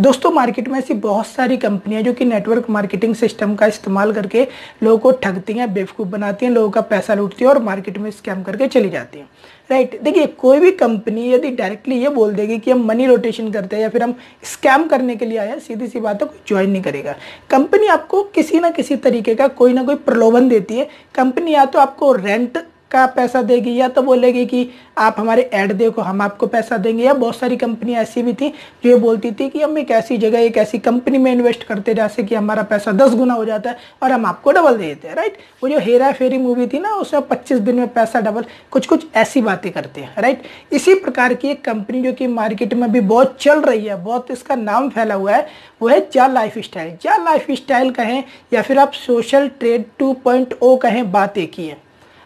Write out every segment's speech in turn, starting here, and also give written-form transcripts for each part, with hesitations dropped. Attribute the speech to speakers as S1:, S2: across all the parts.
S1: दोस्तों मार्केट में ऐसी बहुत सारी कंपनियां जो कि नेटवर्क मार्केटिंग सिस्टम का इस्तेमाल करके लोगों को ठगती हैं, बेवकूफ़ बनाती हैं, लोगों का पैसा लूटती हैं और मार्केट में स्कैम करके चली जाती हैं। राइट, देखिए कोई भी कंपनी यदि डायरेक्टली ये बोल देगी कि हम मनी रोटेशन करते हैं या फिर हम स्कैम करने के लिए आए हैं, सीधी सी बात है कोई ज्वाइन नहीं करेगा। कंपनी आपको किसी ना किसी तरीके का कोई ना कोई प्रलोभन देती है। कंपनी या तो आपको रेंट का पैसा देगी या तो बोलेगी कि आप हमारे ऐड देखो हम आपको पैसा देंगे, या बहुत सारी कंपनियां ऐसी भी थी जो ये बोलती थी कि हम एक ऐसी जगह एक ऐसी कंपनी में इन्वेस्ट करते जैसे कि हमारा पैसा 10 गुना हो जाता है और हम आपको डबल दे देते हैं। राइट, वो जो हेरा फेरी मूवी थी ना, उसमें 25 दिन में पैसा डबल, कुछ ऐसी बातें करते हैं। राइट, इसी प्रकार की एक कंपनी जो कि मार्केट में भी बहुत चल रही है, बहुत इसका नाम फैला हुआ है, वो है जा लाइफ स्टाइल। जा लाइफ स्टाइल कहें या फिर आप सोशल ट्रेड 2.0 कहें, बात एक ही है।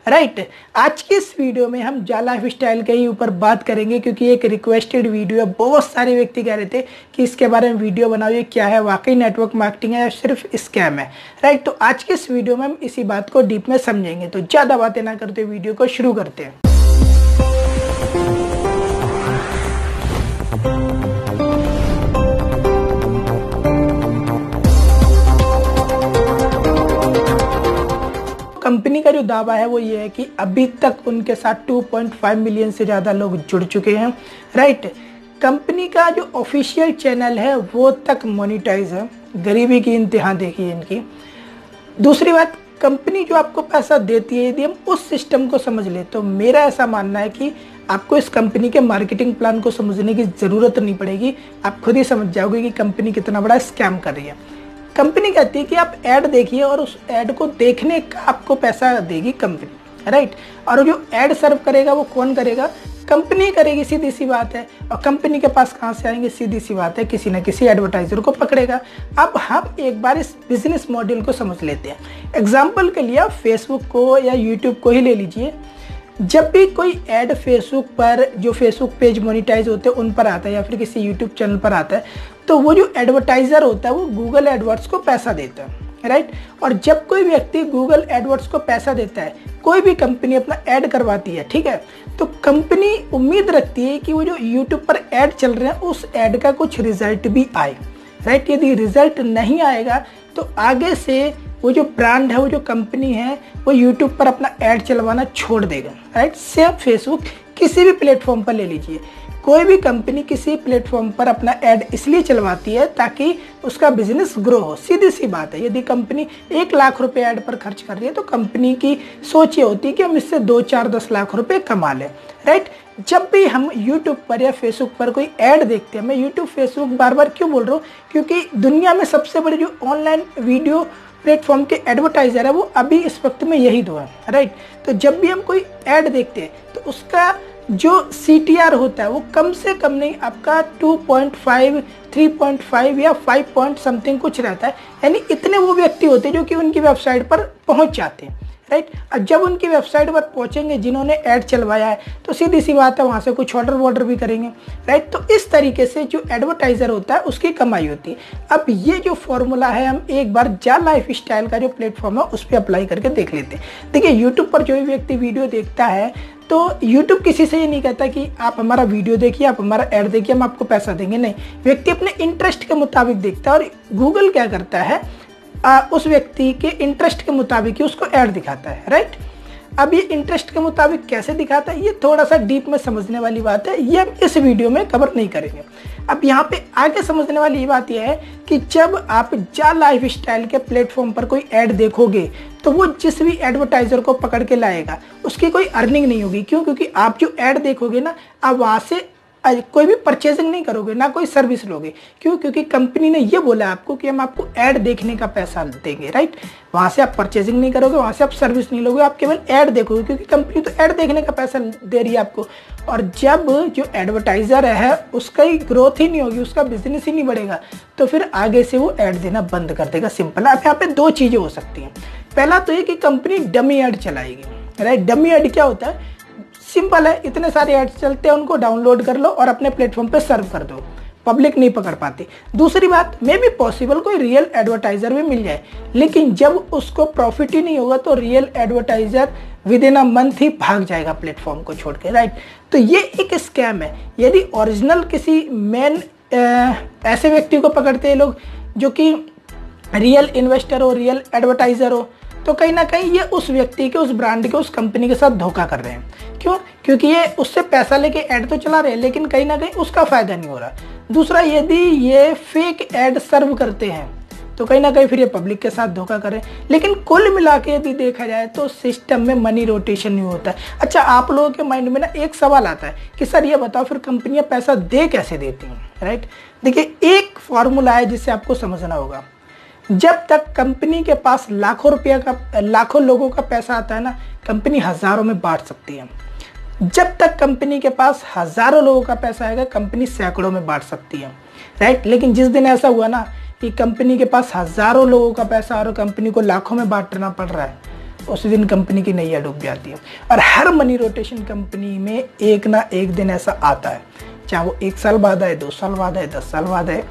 S1: राइट, आज की इस वीडियो में हम जा लाइफ स्टाइल के ही ऊपर बात करेंगे क्योंकि एक रिक्वेस्टेड वीडियो है। बहुत सारे व्यक्ति कह रहे थे कि इसके बारे में वीडियो बनाओ, ये क्या है, वाकई नेटवर्क मार्केटिंग है या सिर्फ स्कैम है। राइट, तो आज के इस वीडियो में हम इसी बात को डीप में समझेंगे। तो ज़्यादा बातें ना करते वीडियो को शुरू करते हैं। कंपनी का जो दावा है वो ये है कि अभी तक उनके साथ 2.5 मिलियन से ज़्यादा लोग जुड़ चुके हैं। राइट, कंपनी का जो ऑफिशियल चैनल है वो तक मोनिटाइज है। गरीबी की इंतहा देखिए इनकी। दूसरी बात, कंपनी जो आपको पैसा देती है, यदि हम उस सिस्टम को समझ ले तो मेरा ऐसा मानना है कि आपको इस कंपनी के मार्केटिंग प्लान को समझने की ज़रूरत नहीं पड़ेगी। आप खुद ही समझ जाओगे कि कंपनी कितना बड़ा स्कैम कर रही है। कंपनी कहती है कि आप ऐड देखिए और उस ऐड को देखने का आपको पैसा देगी कंपनी। राइट, और जो ऐड सर्व करेगा वो कौन करेगा? कंपनी करेगी, सीधी सी बात है। और कंपनी के पास कहाँ से आएंगे? सीधी सी बात है, किसी न किसी एडवर्टाइजर को पकड़ेगा। अब हम एक बार इस बिजनेस मॉडल को समझ लेते हैं। एग्जाम्पल के लिए आप फेसबुक को या यूट्यूब को ही ले लीजिए। जब भी कोई ऐड फेसबुक पर, जो फेसबुक पेज मोनिटाइज होते हैं उन पर आता है या फिर किसी यूट्यूब चैनल पर आता है, तो वो जो एडवर्टाइजर होता है वो गूगल एडवर्ड्स को पैसा देता है। राइट, और जब कोई व्यक्ति गूगल एडवर्ड्स को पैसा देता है, कोई भी कंपनी अपना ऐड करवाती है, ठीक है, तो कंपनी उम्मीद रखती है कि वो जो यूट्यूब पर ऐड चल रहे हैं उस ऐड का कुछ रिजल्ट भी आए। राइट, यदि रिजल्ट नहीं आएगा तो आगे से वो जो ब्रांड है, वो जो कंपनी है, वो यूट्यूब पर अपना ऐड चलवाना छोड़ देगा। राइट, सेम फेसबुक, किसी भी प्लेटफॉर्म पर ले लीजिए, कोई भी कंपनी किसी प्लेटफॉर्म पर अपना ऐड इसलिए चलवाती है ताकि उसका बिजनेस ग्रो हो। सीधी सी बात है, यदि कंपनी 1 लाख रुपए ऐड पर खर्च कर रही है तो कंपनी की सोच ये होती है कि हम इससे 2, 4, 10 लाख रुपए कमा लें। राइट, जब भी हम यूट्यूब पर या फेसबुक पर कोई ऐड देखते हैं, मैं यूट्यूब फेसबुक बार बार क्यों बोल रहा हूँ, क्योंकि दुनिया में सबसे बड़े जो ऑनलाइन वीडियो प्लेटफॉर्म के एडवर्टाइजर है वो अभी इस वक्त में यही दो है। राइट, तो जब भी हम कोई ऐड देखते हैं तो उसका जो CTR होता है वो कम से कम नहीं, आपका 2.5, 3.5 या 5 पॉइंट समथिंग कुछ रहता है। यानी इतने वो व्यक्ति होते हैं जो कि उनकी वेबसाइट पर पहुंच जाते हैं। राइट, अब जब उनकी वेबसाइट पर पहुंचेंगे जिन्होंने ऐड चलवाया है तो सीधी सी बात है वहां से कुछ ऑर्डर भी करेंगे। राइट, तो इस तरीके से जो एडवर्टाइजर होता है उसकी कमाई होती है। अब ये जो फॉर्मूला है हम एक बार जा लाइफ स्टाइल का जो प्लेटफॉर्म है उस पर अप्लाई करके देख लेते हैं। देखिए यूट्यूब पर जो भी व्यक्ति वीडियो देखता है तो YouTube किसी से ये नहीं कहता कि आप हमारा वीडियो देखिए, आप हमारा ऐड देखिए, हम आपको पैसा देंगे। नहीं, व्यक्ति अपने इंटरेस्ट के मुताबिक देखता है और गूगल क्या करता है, उस व्यक्ति के इंटरेस्ट के मुताबिक ही उसको ऐड दिखाता है। राइट, अब ये इंटरेस्ट के मुताबिक कैसे दिखाता है, ये थोड़ा सा डीप में समझने वाली बात है, ये हम इस वीडियो में कवर नहीं करेंगे। अब यहाँ पे आगे समझने वाली ये बात यह है कि जब आप जा लाइफ स्टाइल के प्लेटफॉर्म पर कोई ऐड देखोगे तो वो जिस भी एडवर्टाइजर को पकड़ के लाएगा उसकी कोई अर्निंग नहीं होगी। क्यों? क्योंकि आप जो ऐड देखोगे ना, आप वहाँ से कोई भी परचेजिंग नहीं करोगे, ना कोई सर्विस लोगे। क्यों? क्योंकि कंपनी ने ये बोला आपको कि हम आपको ऐड देखने का पैसा देंगे। राइट, वहाँ से आप परचेजिंग नहीं करोगे, वहाँ से आप सर्विस नहीं लोगे, आप केवल ऐड देखोगे क्योंकि कंपनी तो ऐड देखने का पैसा दे रही है आपको। और जब जो एडवर्टाइजर है उसका ही ग्रोथ ही नहीं होगी, उसका बिजनेस ही नहीं बढ़ेगा, तो फिर आगे से वो ऐड देना बंद कर देगा। सिंपल है। अब यहाँ पे 2 चीज़ें हो सकती हैं। पहला तो ये कि कंपनी डमी ऐड चलाएगी। राइट, डमी ऐड क्या होता है? सिंपल है, इतने सारे ऐड्स चलते हैं, उनको डाउनलोड कर लो और अपने प्लेटफॉर्म पे सर्व कर दो, पब्लिक नहीं पकड़ पाती। दूसरी बात, मे भी पॉसिबल कोई रियल एडवर्टाइजर भी मिल जाए, लेकिन जब उसको प्रॉफिट ही नहीं होगा तो real advertiser within a month ही भाग जाएगा प्लेटफॉर्म को छोड़ के। राइट, तो ये एक स्कैम है। यदि ओरिजिनल किसी मेन ऐसे व्यक्ति को पकड़ते हैं लोग जो कि रियल इन्वेस्टर हो, रियल एडवर्टाइजर हो, तो कहीं ना कहीं ये उस व्यक्ति के, उस ब्रांड के, उस कंपनी के साथ धोखा कर रहे हैं। क्यों? क्योंकि ये उससे पैसा लेके ऐड तो चला रहे हैं, लेकिन कहीं ना कहीं उसका फायदा नहीं हो रहा। दूसरा, यदि ये फेक ऐड सर्व करते हैं तो कहीं ना कहीं फिर ये पब्लिक के साथ धोखा कर रहे हैं। लेकिन कुल मिला के यदि देखा जाए तो सिस्टम में मनी रोटेशन नहीं होता है। अच्छा, आप लोगों के माइंड में ना एक सवाल आता है कि सर ये बताओ फिर कंपनियां पैसा दे कैसे देती हैं, राइट? देखिए, एक फॉर्मूला है जिसे आपको समझना होगा। जब तक कंपनी के पास लाखों लोगों का पैसा आता है ना, कंपनी हजारों में बांट सकती है। जब तक कंपनी के पास हजारों लोगों का पैसा आएगा, कंपनी सैकड़ों में बांट सकती है, राइट? लेकिन जिस दिन ऐसा हुआ ना कि कंपनी के पास हजारों लोगों का पैसा और कंपनी को लाखों में बांटना पड़ रहा है, उस दिन कंपनी की नैया डूब जाती है। और हर मनी रोटेशन कंपनी में एक ना एक दिन ऐसा आता है, चाहे वो 1 साल बाद आए, 2 साल बाद आए, 10 साल बाद आए,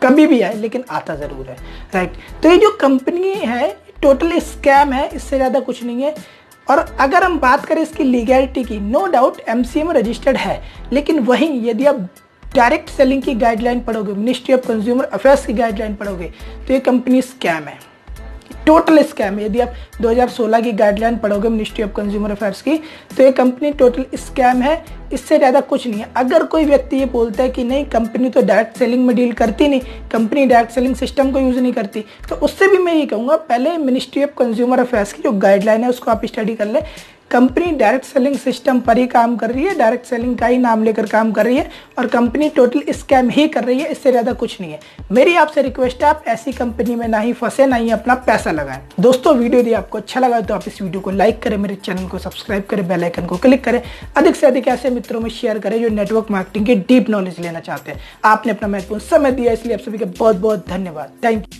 S1: कभी भी आए, लेकिन आता जरूर है, राइट? तो ये जो कंपनी है टोटल स्कैम है, इससे ज़्यादा कुछ नहीं है। और अगर हम बात करें इसकी लीगैलिटी की, नो डाउट MCA रजिस्टर्ड है, लेकिन वहीं यदि आप डायरेक्ट सेलिंग की गाइडलाइन पढ़ोगे, मिनिस्ट्री ऑफ कंज्यूमर अफेयर्स की गाइडलाइन पढ़ोगे, तो ये कंपनी स्कैम है, टोटल स्कैम है। यदि आप 2016 की गाइडलाइन पढ़ोगे मिनिस्ट्री ऑफ कंज्यूमर अफेयर्स की, तो ये कंपनी टोटल स्कैम है, इससे ज़्यादा कुछ नहीं है। अगर कोई व्यक्ति ये बोलता है कि नहीं कंपनी तो डायरेक्ट सेलिंग में डील करती नहीं, कंपनी डायरेक्ट सेलिंग सिस्टम को यूज़ नहीं करती, तो उससे भी मैं ये कहूँगा पहले मिनिस्ट्री ऑफ कंज्यूमर अफेयर्स की जो गाइडलाइन है उसको आप स्टडी कर ले। कंपनी डायरेक्ट सेलिंग सिस्टम पर ही काम कर रही है, डायरेक्ट सेलिंग का ही नाम लेकर काम कर रही है, और कंपनी टोटल स्कैम ही कर रही है, इससे ज़्यादा कुछ नहीं है। मेरी आपसे रिक्वेस्ट है, आप ऐसी कंपनी में ना ही फंसे, ना ही अपना पैसा लगाएं। दोस्तों, वीडियो यदि आपको अच्छा लगा तो आप इस वीडियो को लाइक करें, मेरे चैनल को सब्सक्राइब करें, बेल आइकन को क्लिक करें, अधिक से अधिक ऐसे मित्रों में शेयर करें जो नेटवर्क मार्केटिंग की डीप नॉलेज लेना चाहते हैं। आपने अपना महत्वपूर्ण समय दिया, इसलिए आप सभी का बहुत बहुत धन्यवाद। Thank you.